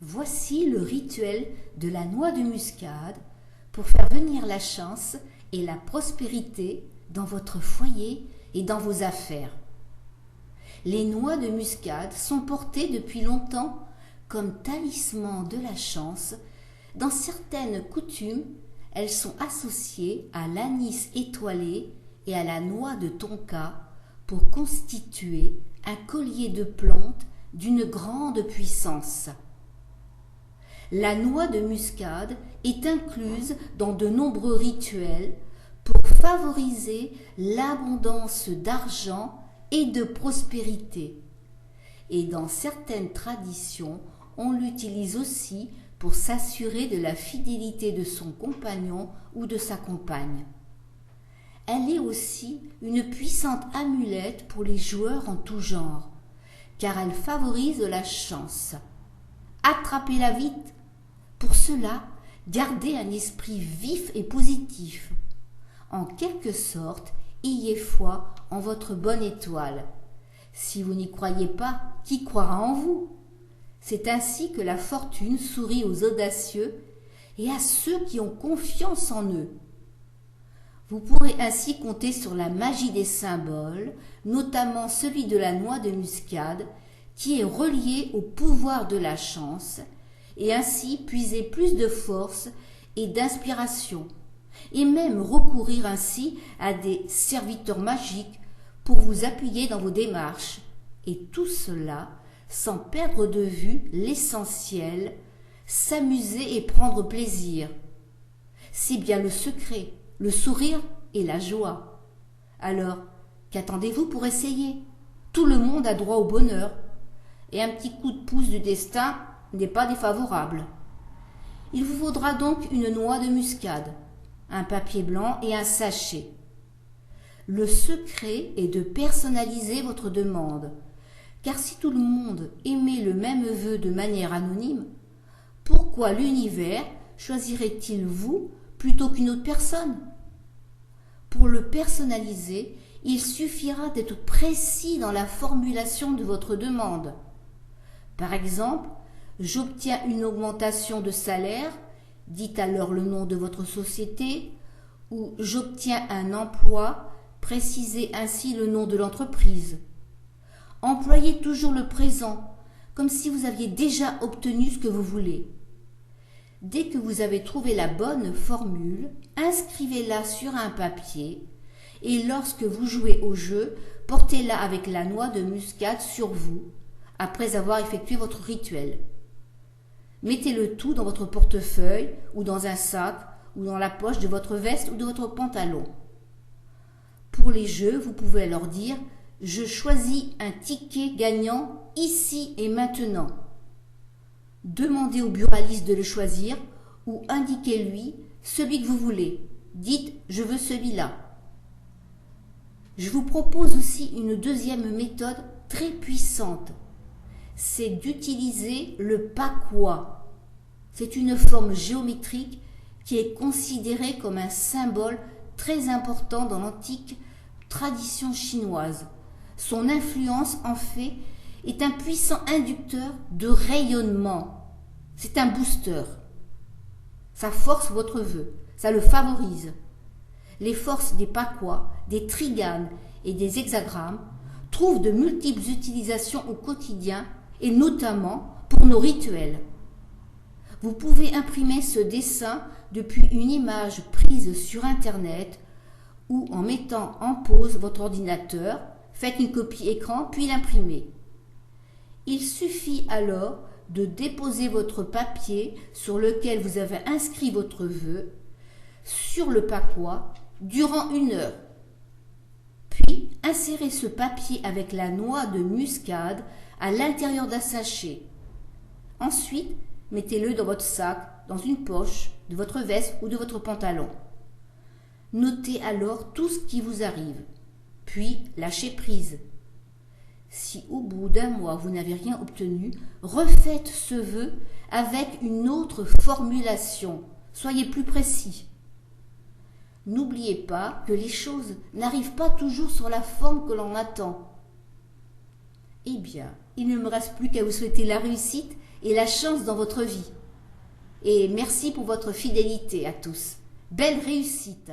Voici le rituel de la noix de muscade pour faire venir la chance et la prospérité dans votre foyer et dans vos affaires. Les noix de muscade sont portées depuis longtemps comme talisman de la chance. Dans certaines coutumes, elles sont associées à l'anis étoilé et à la noix de tonka pour constituer un collier de plantes d'une grande puissance. La noix de muscade est incluse dans de nombreux rituels pour favoriser l'abondance d'argent et de prospérité. Et dans certaines traditions, on l'utilise aussi pour s'assurer de la fidélité de son compagnon ou de sa compagne. Elle est aussi une puissante amulette pour les joueurs en tout genre, car elle favorise la chance. Attrapez-la vite. Pour cela, gardez un esprit vif et positif. En quelque sorte, ayez foi en votre bonne étoile. Si vous n'y croyez pas, qui croira en vous? C'est ainsi que la fortune sourit aux audacieux et à ceux qui ont confiance en eux. Vous pourrez ainsi compter sur la magie des symboles, notamment celui de la noix de muscade, qui est relié au pouvoir de la chance, et ainsi puiser plus de force et d'inspiration, et même recourir ainsi à des serviteurs magiques pour vous appuyer dans vos démarches, et tout cela sans perdre de vue l'essentiel, s'amuser et prendre plaisir. C'est bien le secret, le sourire et la joie. Alors, qu'attendez-vous pour essayer? Tout le monde a droit au bonheur, et un petit coup de pouce du destin n'est pas défavorable. Il vous faudra donc une noix de muscade, un papier blanc et un sachet. Le secret est de personnaliser votre demande, car si tout le monde émet le même vœu de manière anonyme, pourquoi l'univers choisirait-il vous plutôt qu'une autre personne? Pour le personnaliser, il suffira d'être précis dans la formulation de votre demande. Par exemple, j'obtiens une augmentation de salaire, dites alors le nom de votre société, ou j'obtiens un emploi, précisez ainsi le nom de l'entreprise. Employez toujours le présent, comme si vous aviez déjà obtenu ce que vous voulez. Dès que vous avez trouvé la bonne formule, inscrivez-la sur un papier et lorsque vous jouez au jeu, portez-la avec la noix de muscade sur vous, après avoir effectué votre rituel. Mettez le tout dans votre portefeuille ou dans un sac ou dans la poche de votre veste ou de votre pantalon. Pour les jeux, vous pouvez leur dire « Je choisis un ticket gagnant ici et maintenant ». Demandez au buraliste de le choisir ou indiquez-lui celui que vous voulez. Dites « Je veux celui-là ». Je vous propose aussi une deuxième méthode très puissante. C'est d'utiliser le pakwa. C'est une forme géométrique qui est considérée comme un symbole très important dans l'antique tradition chinoise. Son influence, en fait, est un puissant inducteur de rayonnement. C'est un booster. Ça force votre vœu, ça le favorise. Les forces des pakwa, des triganes et des hexagrammes trouvent de multiples utilisations au quotidien et notamment pour nos rituels. Vous pouvez imprimer ce dessin depuis une image prise sur Internet ou en mettant en pause votre ordinateur, faites une copie écran puis l'imprimez. Il suffit alors de déposer votre papier sur lequel vous avez inscrit votre vœu sur le pakwa durant 1 heure. Puis insérez ce papier avec la noix de muscade à l'intérieur d'un sachet. Ensuite, mettez-le dans votre sac, dans une poche de votre veste ou de votre pantalon. Notez alors tout ce qui vous arrive, puis lâchez prise. Si au bout d'1 mois vous n'avez rien obtenu, refaites ce vœu avec une autre formulation. Soyez plus précis. N'oubliez pas que les choses n'arrivent pas toujours sur la forme que l'on attend. Eh bien, il ne me reste plus qu'à vous souhaiter la réussite et la chance dans votre vie. Et merci pour votre fidélité à tous. Belle réussite!